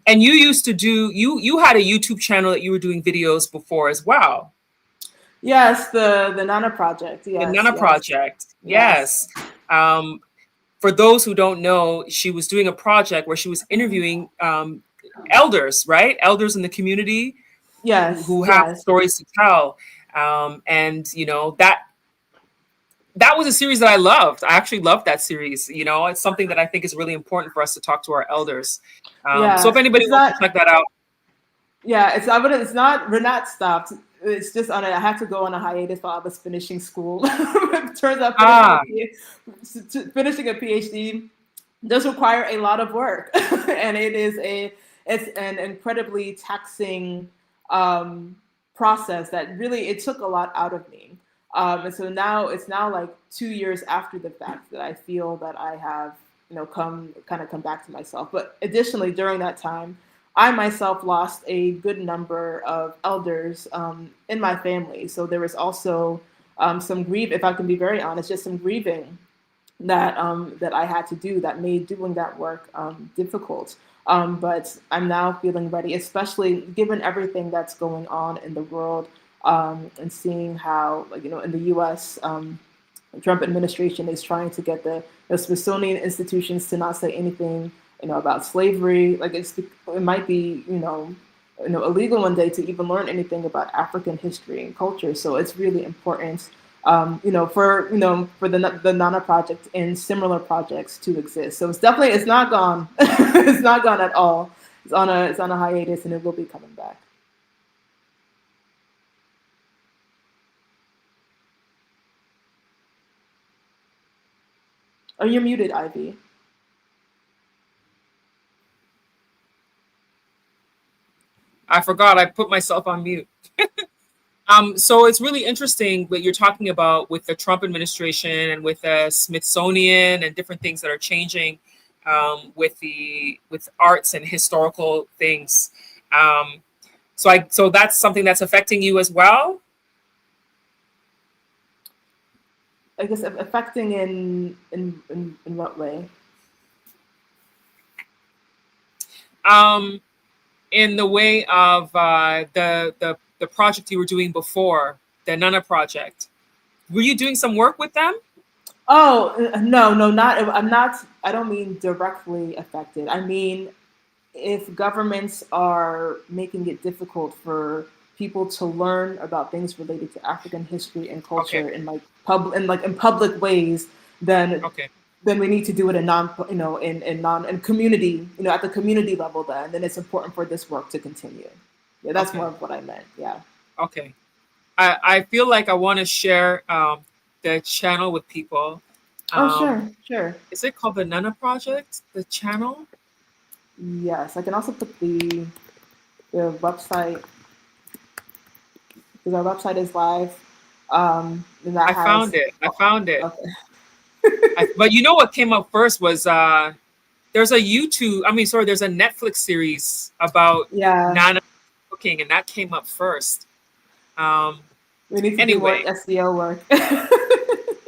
and you used to do, you had a YouTube channel that you were doing videos before as well. Yes, the Nana Project. Yes, the Nana Project. Yes. For those who don't know, she was doing a project where she was interviewing elders, right? Elders in the community. Yes. Who have stories to tell. And that was a series that I loved. I actually loved that series. It's something that I think is really important for us to talk to our elders. So if anybody wants to check that out. Yeah, we're not stopped. It's just I have to go on a hiatus while I was finishing school. It turns out finishing a PhD does require a lot of work. And it is it's an incredibly taxing process that really, it took a lot out of me. And so now it's now like 2 years after the fact that I feel that I have, come back to myself. But additionally, during that time, I myself lost a good number of elders in my family. So there was also some grief, if I can be very honest, just some grieving that I had to do that made doing that work difficult. But I'm now feeling ready, especially given everything that's going on in the world, and seeing how, in the U.S., the Trump administration is trying to get the Smithsonian institutions to not say anything, about slavery. Like it might be, illegal one day to even learn anything about African history and culture. So it's really important, for the Nana Project and similar projects to exist. So it's not gone. It's not gone at all. It's on a hiatus, and it will be coming back. Oh, you're muted, Ivy. I forgot I put myself on mute. So it's really interesting what you're talking about with the Trump administration and with the Smithsonian and different things that are changing with arts and historical things. So that's something that's affecting you as well. I guess affecting in what way? In the way of the project you were doing before, the Nana project. Were you doing some work with them? Oh, no, not. I'm not. I don't mean directly affected. I mean, if governments are making it difficult for people to learn about things related to African history and culture Okay. in in public ways, then Okay. we need to do it in community, at the community level. Then it's important for this work to continue. Yeah, that's Okay. more of what I meant. Yeah. Okay. I feel like I want to share the channel with people. Oh, sure. Is it called the Nana Project? The channel? Yes, I can also put the website, because our website is live. And that I has. found it. I found it. Okay. But you know what came up first was there's a there's a Netflix series about Yeah, Nana cooking, and that came up first. Um, we need to do more anyway, SEO work.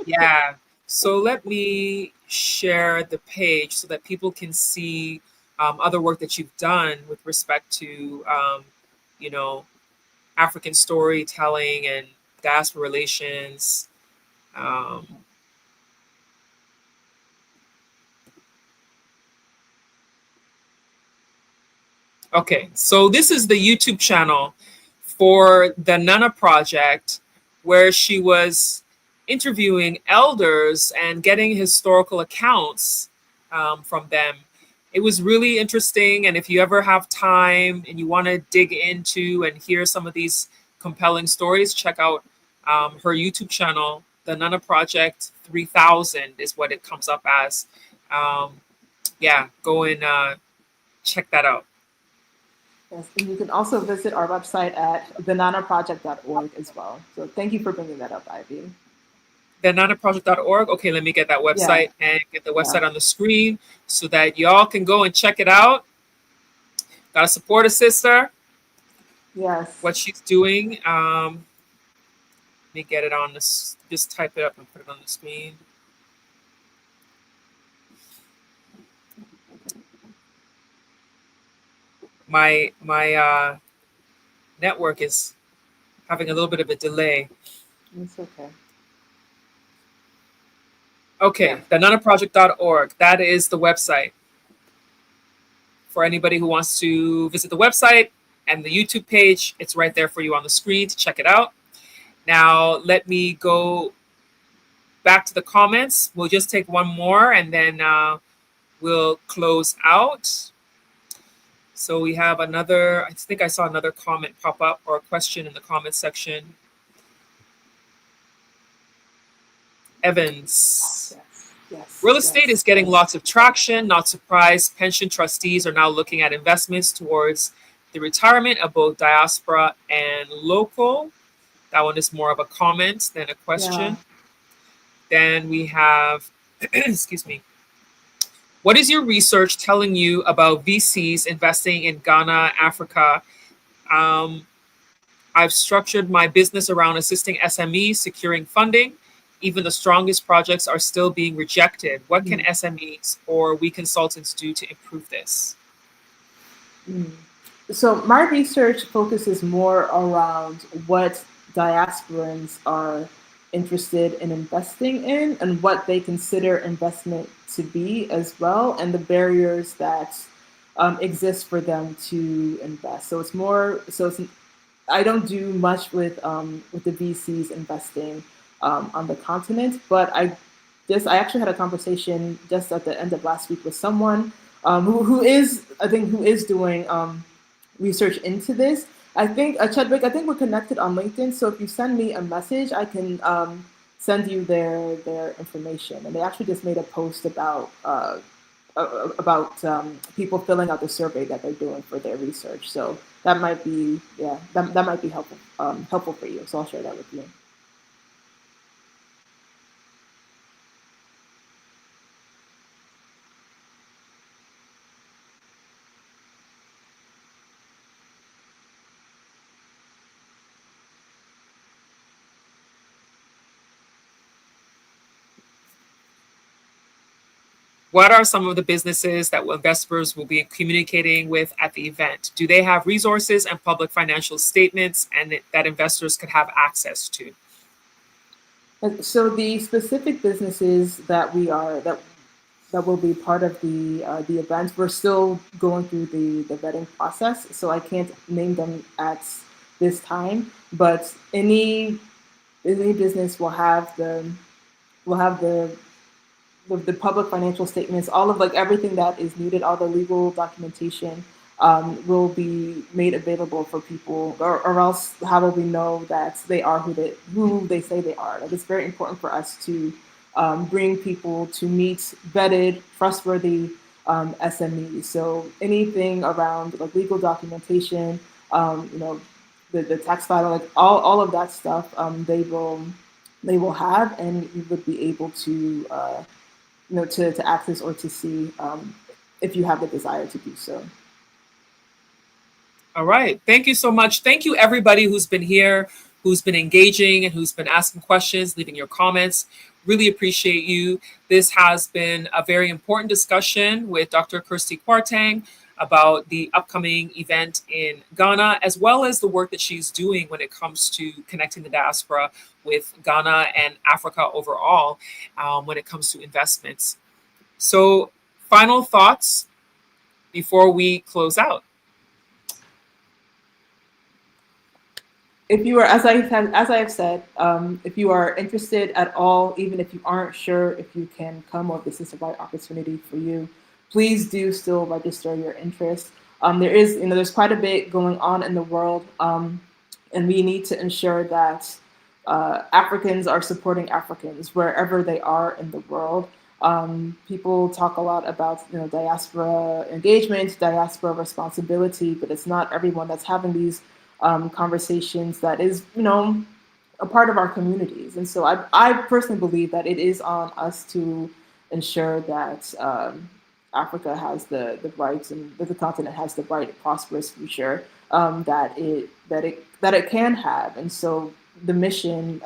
yeah. So let me share the page so that people can see other work that you've done with respect to, you know, African storytelling and diaspora relations. Um, okay, so this is the YouTube channel for the Nana Project, where she was interviewing elders and getting historical accounts from them. It was really interesting. And if you ever have time and you want to dig into and hear some of these compelling stories, check out her YouTube channel. The Nana Project 3000 is what it comes up as. Yeah, go and check that out. Yes, and you can also visit our website at thenanaproject.org as well. So thank you for bringing that up, Ivy. thenanaproject.org. Okay, let me get that Yeah, website and get the yeah. website on the screen so that y'all can go and check it out. Gotta support a sister, Yes. what she's doing. Let me get it on this. Just type it up and put it on the screen. My network is having a little bit of a delay. It's okay. Okay, Yeah. thenanaproject.org. That is the website. For anybody who wants to visit the website and the YouTube page, it's right there for you on the screen to check it out. Now, let me go back to the comments. We'll just take one more and then we'll close out. So we have another, I think I saw another comment pop up or a question in the comment section. Evans. Yes. Yes. Real estate Yes. is getting lots of traction. Not surprised, pension trustees are now looking at investments towards the retirement of both diaspora and local. That one is more of a comment than a Yeah. question. Then we have, excuse me, what is your research telling you about VCs investing in Ghana, Africa? Um, I've structured my business around assisting SMEs securing funding. Even the strongest projects are still being rejected. What can Mm. SMEs or we consultants do to improve this? Mm. So my research focuses more around what diasporans are interested in investing in and what they consider investment to be as well, and the barriers that exist for them to invest. So it's more. So it's. I don't do much with the VCs investing on the continent, but I actually had a conversation just at the end of last week with someone who is, I think, who is doing research into this. I think, Chadwick, I think we're connected on LinkedIn. So if you send me a message, I can send you their information. And they actually just made a post about people filling out the survey that they're doing for their research. So that might be, yeah, that might be helpful for you. So I'll share that with you. What are some of the businesses that investors will be communicating with at the event? Do they have resources and public financial statements and that investors could have access to? So the specific businesses that will be part of the event, we're still going through the vetting process, so I can't name them at this time. But any business will have the public financial statements, all of like everything that is needed, all the legal documentation will be made available for people, or else how will we know that they are who they say they are? Like it's very important for us to bring people to meet vetted, trustworthy SMEs. So anything around like legal documentation, you know, the tax file, like all of that stuff, they will have, and you would be able to. To access or to see if you have the desire to do so. All right. Thank you so much. Thank you, everybody who's been here, who's been engaging, and who's been asking questions, leaving your comments. Really appreciate you. This has been a very important discussion with Dr. Kirstie Kwarteng about the upcoming event in Ghana, as well as the work that she's doing when it comes to connecting the diaspora with Ghana and Africa overall when it comes to investments. So, final thoughts before we close out. If you are, as I have said, if you are interested at all, even if you aren't sure if you can come or if this is the right opportunity for you, please do still register your interest. There is, there's quite a bit going on in the world, and we need to ensure that Africans are supporting Africans wherever they are in the world. People talk a lot about diaspora engagement, diaspora responsibility, but it's not everyone that's having these conversations that is a part of our communities. And so I personally believe that it is on us to ensure that Africa has the rights, and that the continent has the bright, prosperous future that it can have. And so the mission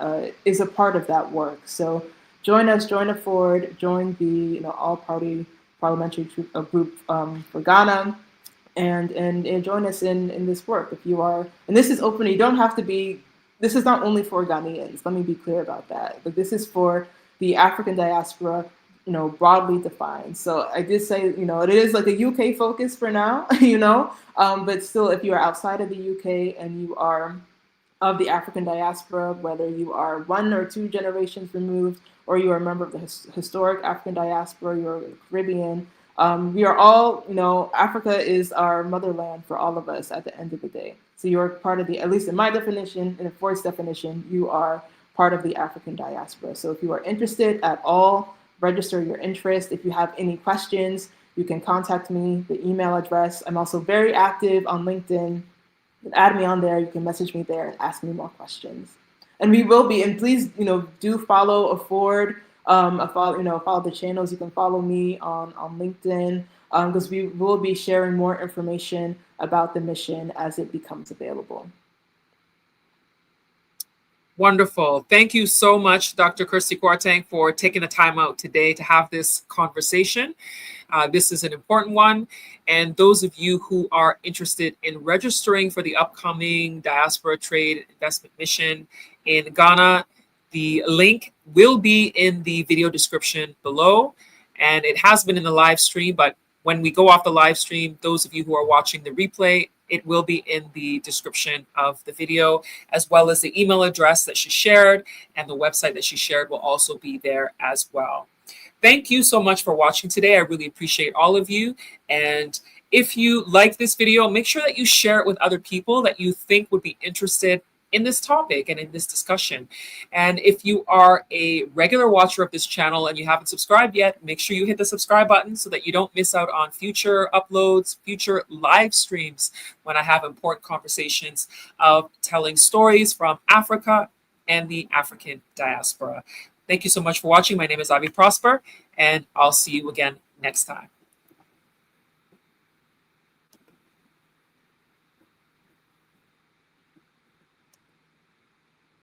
is a part of that work. So join us, join Afford, join the All-Party Parliamentary Group for Ghana. And join us in this work. If you are, and this is open, you don't have to be, this is not only for Ghanaians, let me be clear about that, but this is for the African diaspora, broadly defined. So I did say, it is like a UK focus for now, but still, if you are outside of the UK and you are of the African diaspora, whether you are 1 or 2 generations removed, or you are a member of the historic African diaspora, you're Caribbean, we are all, Africa is our motherland for all of us at the end of the day. So you're part of at least in my definition, in Ford's definition, you are part of the African diaspora. So if you are interested at all, register your interest. If you have any questions, you can contact me, the email address. I'm also very active on LinkedIn. Add me on there. You can message me there and ask me more questions. And we will be, and please, do follow Afford. Follow the channels. You can follow me on LinkedIn, because we will be sharing more information about the mission as it becomes available. Wonderful. Thank you so much, Dr. Kirstie Kwarteng, for taking the time out today to have this conversation. This is an important one. And those of you who are interested in registering for the upcoming Diaspora Trade Investment Mission in Ghana, the link will be in the video description below. And it has been in the live stream, but when we go off the live stream, those of you who are watching the replay, it will be in the description of the video, as well as the email address that she shared, and the website that she shared will also be there as well. Thank you so much for watching today. I really appreciate all of you. And if you like this video, make sure that you share it with other people that you think would be interested in this topic and in this discussion. And if you are a regular watcher of this channel and you haven't subscribed yet, make sure you hit the subscribe button so that you don't miss out on future uploads, future live streams when I have important conversations of telling stories from Africa and the African diaspora. Thank you so much for watching. My name is Avi Prosper, and I'll see you again next time.